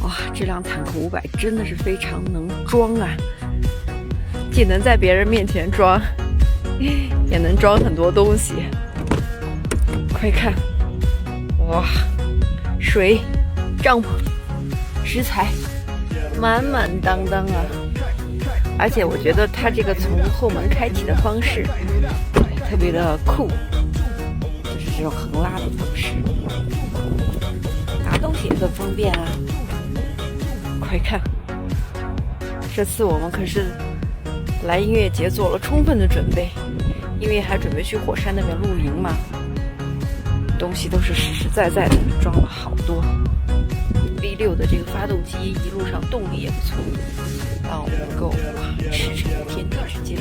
哇，这辆坦克500真的是非常能装啊，既能在别人面前装，也能装很多东西。快看，哇，水、帐篷、食材，满满当当啊！而且我觉得它这个从后门开启的方式特别的酷，就是这种横拉的方式，拿东西也很方便啊。快看，这次我们可是来音乐节做了充分的准备，因为还准备去火山那边露营嘛，东西都是实实在在的装了好多。V6的这个发动机一路上动力也不错，让我们能够驰骋天地之间。